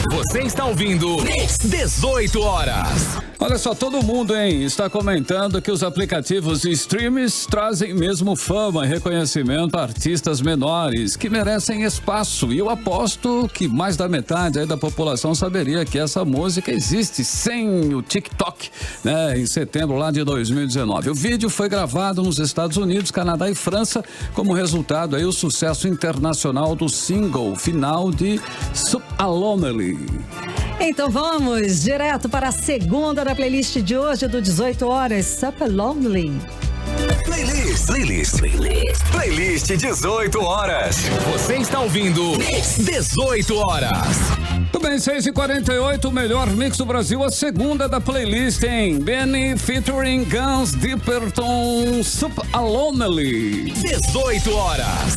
Você está ouvindo 18 horas. Olha só, todo mundo, está comentando que os aplicativos de streams trazem mesmo fama e reconhecimento a artistas menores que merecem espaço. E eu aposto que mais da metade aí da população saberia que essa música existe sem o TikTok, né? Em setembro lá de 2019. O vídeo foi gravado nos Estados Unidos, Canadá e França, como resultado aí o sucesso internacional do single final de Sup Alone. Então vamos direto para a segunda da playlist de hoje do 18 horas, Super Lonely. Playlist 18 horas. Você está ouvindo 18 horas. Tudo bem, 6h48, o melhor mix do Brasil, a segunda da playlist, hein? Benny featuring Guns Dipperton, Super Lonely. 18 horas.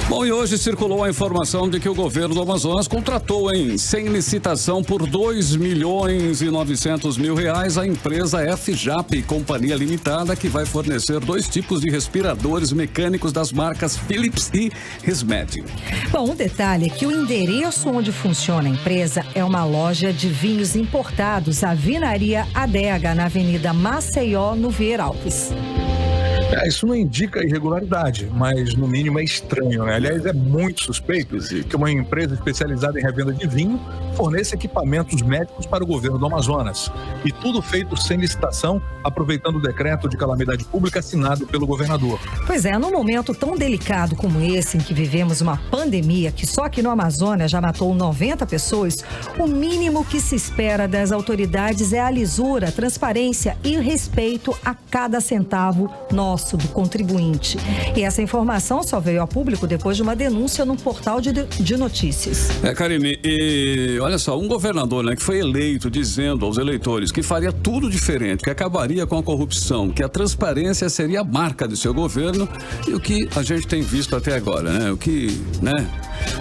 Bom, e hoje circulou a informação de que o governo do Amazonas contratou, sem licitação, por R$2.900.000 a empresa FJAP, Companhia Limitada, que vai fornecer 2 tipos de respiradores mecânicos das marcas Philips e Resmed. Bom, um detalhe é que o endereço onde funciona a empresa é uma loja de vinhos importados, a Vinaria Adega, na Avenida Maceió, no Vieira Alves. Isso não indica irregularidade, mas no mínimo é estranho, né? Aliás, é muito suspeito que uma empresa especializada em revenda de vinho forneça equipamentos médicos para o governo do Amazonas. E tudo feito sem licitação, aproveitando o decreto de calamidade pública assinado pelo governador. Pois é, num momento tão delicado como esse, em que vivemos uma pandemia que só aqui no Amazonas já matou 90 pessoas, o mínimo que se espera das autoridades é a lisura, transparência e respeito a cada centavo nosso, do contribuinte. E essa informação só veio a público depois de uma denúncia num portal de notícias. Karine, e olha só, um governador, que foi eleito dizendo aos eleitores que faria tudo diferente, que acabaria com a corrupção, que a transparência seria a marca do seu governo, e o que a gente tem visto até agora, né? O que,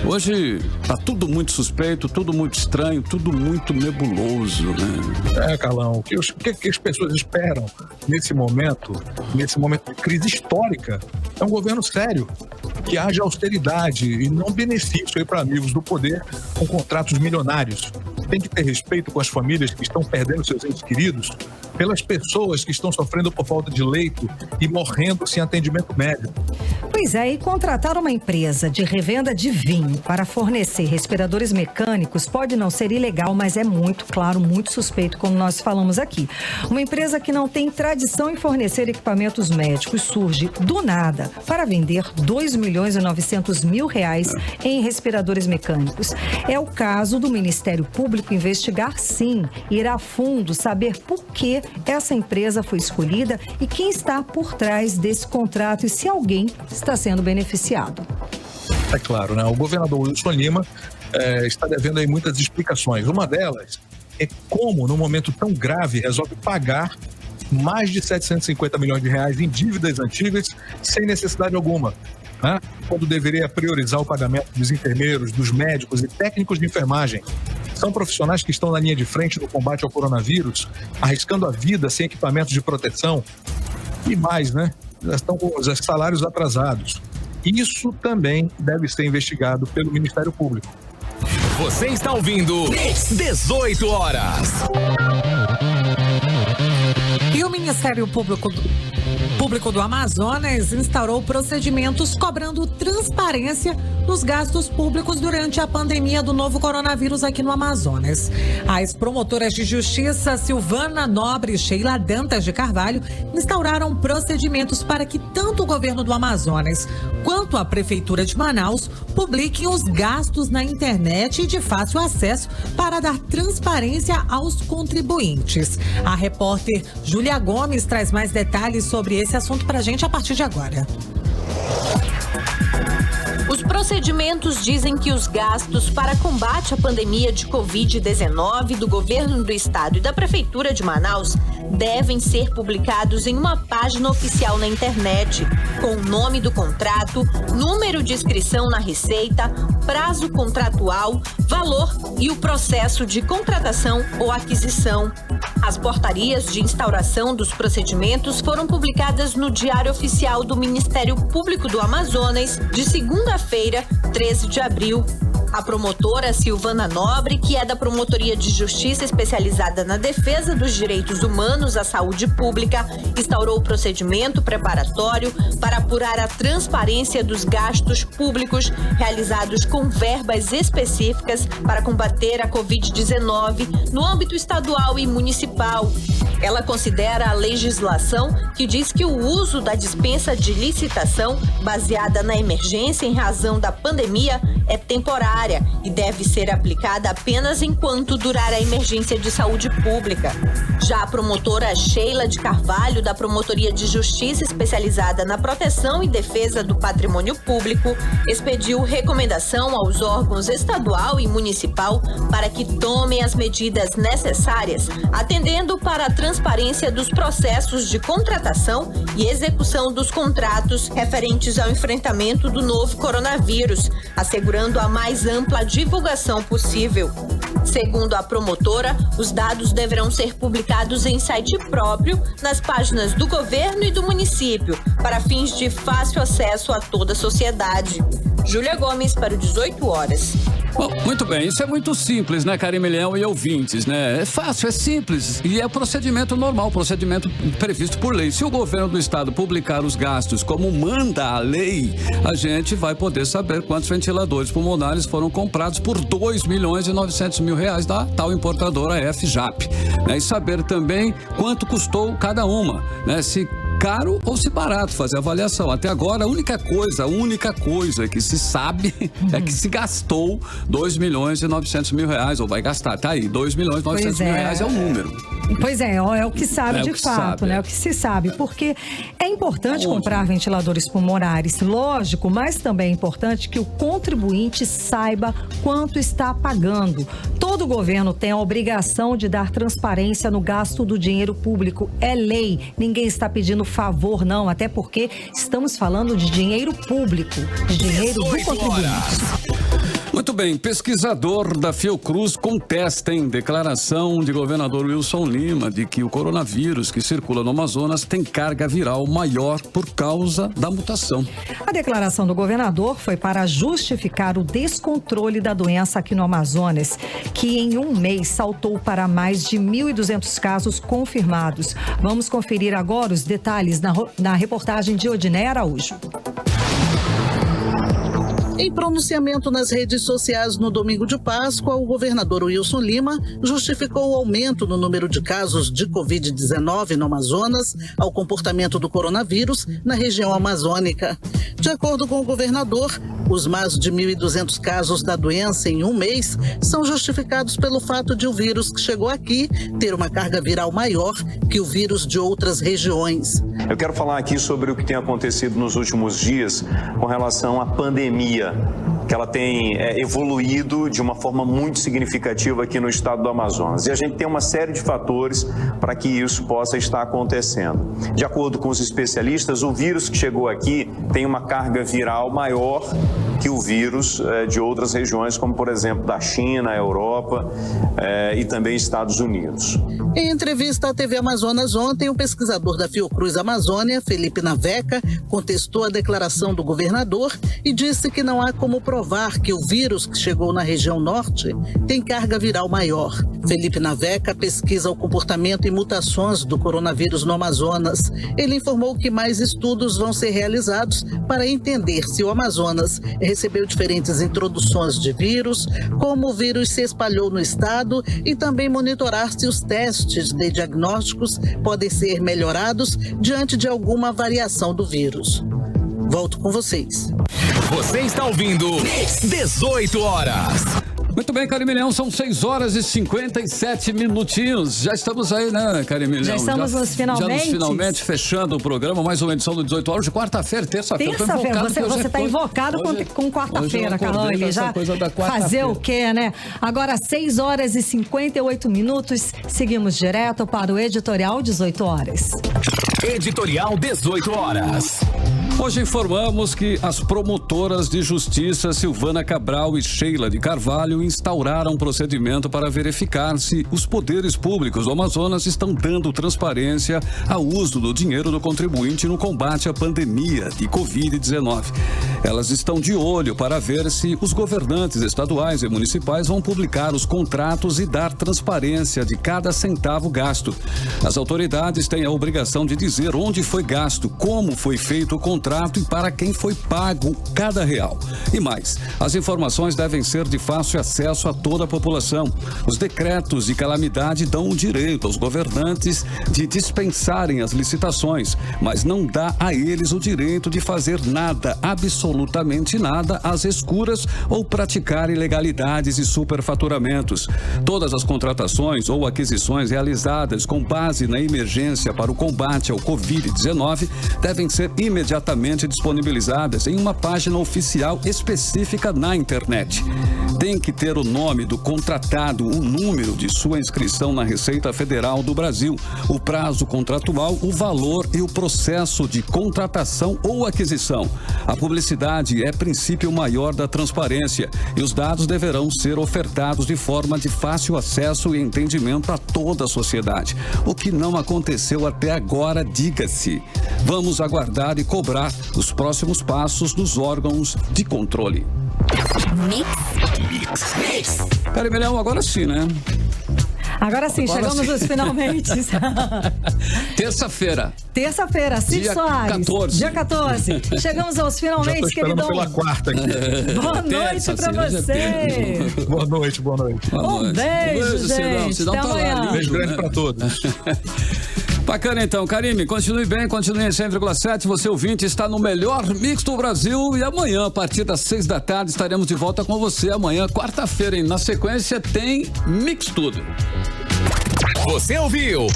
hoje tá tudo muito suspeito, tudo muito estranho, tudo muito nebuloso, né? Carlão, o que as pessoas esperam nesse momento de crise histórica, é um governo sério, que haja austeridade e não benefício para amigos do poder com contratos milionários. Tem que ter respeito com as famílias que estão perdendo seus entes queridos. pelas pessoas que estão sofrendo por falta de leito e morrendo sem atendimento médico. Pois é, e contratar uma empresa de revenda de vinho para fornecer respiradores mecânicos pode não ser ilegal, mas é muito, claro, muito suspeito, como nós falamos aqui. Uma empresa que não tem tradição em fornecer equipamentos médicos surge do nada para vender R$2.900.000 em respiradores mecânicos. É o caso do Ministério Público investigar, sim, ir a fundo, saber por que essa empresa foi escolhida e quem está por trás desse contrato e se alguém está sendo beneficiado. É claro, né? O governador Wilson Lima está devendo aí muitas explicações. Uma delas é como, num momento tão grave, resolve pagar mais de R$750 milhões em dívidas antigas sem necessidade alguma, né? Quando deveria priorizar o pagamento dos enfermeiros, dos médicos e técnicos de enfermagem. São profissionais que estão na linha de frente no combate ao coronavírus, arriscando a vida sem equipamentos de proteção. E mais, né? Já estão com os salários atrasados. Isso também deve ser investigado pelo Ministério Público. Você está ouvindo 18 horas. E o Ministério Público do Amazonas instaurou procedimentos cobrando transparência nos gastos públicos durante a pandemia do novo coronavírus aqui no Amazonas. As promotoras de justiça Silvana Nobre e Sheila Dantas de Carvalho instauraram procedimentos para que tanto o governo do Amazonas quanto a Prefeitura de Manaus publiquem os gastos na internet e de fácil acesso para dar transparência aos contribuintes. A repórter Júlia Gomes traz mais detalhes sobre esse assunto para a gente a partir de agora. Os procedimentos dizem que os gastos para combate à pandemia de Covid-19 do governo do estado e da Prefeitura de Manaus devem ser publicados em uma página oficial na internet, com o nome do contrato, número de inscrição na receita, prazo contratual, valor e o processo de contratação ou aquisição. As portarias de instauração dos procedimentos foram publicadas no Diário Oficial do Ministério Público do Amazonas de segunda-feira, 13 de abril. A promotora Silvana Nobre, que é da Promotoria de Justiça especializada na defesa dos direitos humanos à saúde pública, instaurou o procedimento preparatório para apurar a transparência dos gastos públicos realizados com verbas específicas para combater a Covid-19 no âmbito estadual e municipal. Ela considera a legislação que diz que o uso da dispensa de licitação baseada na emergência em razão da pandemia é temporária e deve ser aplicada apenas enquanto durar a emergência de saúde pública. Já a promotora Sheila de Carvalho, da Promotoria de Justiça especializada na proteção e defesa do patrimônio público, expediu recomendação aos órgãos estadual e municipal para que tomem as medidas necessárias, atendendo para a transparência dos processos de contratação e execução dos contratos referentes ao enfrentamento do novo coronavírus, assegurando a mais ampla divulgação possível. Segundo a promotora, os dados deverão ser publicados em site próprio, nas páginas do governo e do município, para fins de fácil acesso a toda a sociedade. Júlia Gomes para o 18 horas. Bom, muito bem, isso é muito simples, né, Karime Leão e ouvintes, né? É fácil, é simples e é procedimento normal, procedimento previsto por lei. Se o governo do estado publicar os gastos como manda a lei, a gente vai poder saber quantos ventiladores pulmonares foram comprados por R$2.900.000 da tal importadora FJAP, né? E saber também quanto custou cada uma, né? Se caro ou se barato, fazer avaliação. Até agora, a única coisa que se sabe é que se gastou R$2.900.000, ou vai gastar, tá aí, R$2.900.000 é o número. Pois é o que sabe de fato, né? É o que se sabe, porque é importante comprar ventiladores pulmonares, lógico, mas também é importante que o contribuinte saiba quanto está pagando. Todo governo tem a obrigação de dar transparência no gasto do dinheiro público. É lei, ninguém está pedindo favor, não, até porque estamos falando de dinheiro público, de dinheiro do contribuinte. Muito bem, pesquisador da Fiocruz contesta em declaração de governador Wilson Lima de que o coronavírus que circula no Amazonas tem carga viral maior por causa da mutação. A declaração do governador foi para justificar o descontrole da doença aqui no Amazonas, que em um mês saltou para mais de 1.200 casos confirmados. Vamos conferir agora os detalhes na reportagem de Odiné Araújo. Em pronunciamento nas redes sociais no domingo de Páscoa, o governador Wilson Lima justificou o aumento no número de casos de Covid-19 no Amazonas ao comportamento do coronavírus na região amazônica. De acordo com o governador, os mais de 1.200 casos da doença em um mês são justificados pelo fato de o vírus que chegou aqui ter uma carga viral maior que o vírus de outras regiões. Eu quero falar aqui sobre o que tem acontecido nos últimos dias com relação à pandemia, que ela tem evoluído de uma forma muito significativa aqui no estado do Amazonas. E a gente tem uma série de fatores para que isso possa estar acontecendo. De acordo com os especialistas, o vírus que chegou aqui tem uma carga viral maior que o vírus de outras regiões, como por exemplo da China, Europa e também Estados Unidos. Em entrevista à TV Amazonas ontem, o pesquisador da Fiocruz Amazônia, Felipe Naveca, contestou a declaração do governador e disse que não há como provar que o vírus que chegou na região norte tem carga viral maior. Felipe Naveca pesquisa o comportamento e mutações do coronavírus no Amazonas. Ele informou que mais estudos vão ser realizados para entender se o Amazonas recebeu diferentes introduções de vírus, como o vírus se espalhou no estado e também monitorar se os testes de diagnósticos podem ser melhorados diante de alguma variação do vírus. Volto com vocês. Você está ouvindo 18 horas. Muito bem, Carimilhão, são 6 horas e 57 minutinhos. Já estamos aí, né, Carimilhão? Já estamos nos finalmente. Já finalmente fechando o programa, mais uma edição do 18 horas de quarta-feira, terça-feira. Você está invocado com quarta-feira, Carlão. Ele já fazer o quê, né? Agora, 6 horas e 58 minutos, seguimos direto para o Editorial 18 horas. Editorial 18 horas. Hoje informamos que as promotoras de justiça Silvana Cabral e Sheila de Carvalho instauraram um procedimento para verificar se os poderes públicos do Amazonas estão dando transparência ao uso do dinheiro do contribuinte no combate à pandemia de Covid-19. Elas estão de olho para ver se os governantes estaduais e municipais vão publicar os contratos e dar transparência de cada centavo gasto. As autoridades têm a obrigação de dizer onde foi gasto, como foi feito o contrato e para quem foi pago cada real. E mais, as informações devem ser de fácil acesso a toda a população. Os decretos de calamidade dão o direito aos governantes de dispensarem as licitações, mas não dá a eles o direito de fazer nada, absolutamente nada, às escuras ou praticar ilegalidades e superfaturamentos. Todas as contratações ou aquisições realizadas com base na emergência para o combate ao Covid-19 devem ser imediatamente disponibilizadas em uma página oficial específica na internet. Tem que ter o nome do contratado, o número de sua inscrição na Receita Federal do Brasil, o prazo contratual, o valor e o processo de contratação ou aquisição. A publicidade é princípio maior da transparência e os dados deverão ser ofertados de forma de fácil acesso e entendimento a toda a sociedade. O que não aconteceu até agora, diga-se. Vamos aguardar e cobrar os próximos passos dos órgãos de controle. Mix. Carimilhão, agora sim, né? Agora sim, chegamos nos finalmente. Terça-feira. Cid Soares. 14. Dia 14. Chegamos aos finalmente, queridão. Pela quarta aqui. Boa noite pra você. Boa noite. Um beijo, gente. Até amanhã. Beijo grande pra todos. Bacana então, Karime, continue bem, continue em 100,7, você ouvinte está no melhor mix do Brasil e amanhã, a partir das 6 da tarde, estaremos de volta com você, amanhã, quarta-feira, e na sequência tem Mix Tudo. Você ouviu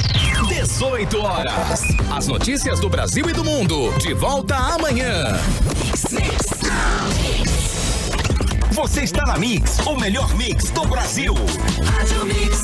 18 horas, as notícias do Brasil e do mundo, de volta amanhã. Você está na Mix, o melhor mix do Brasil. Rádio Mix.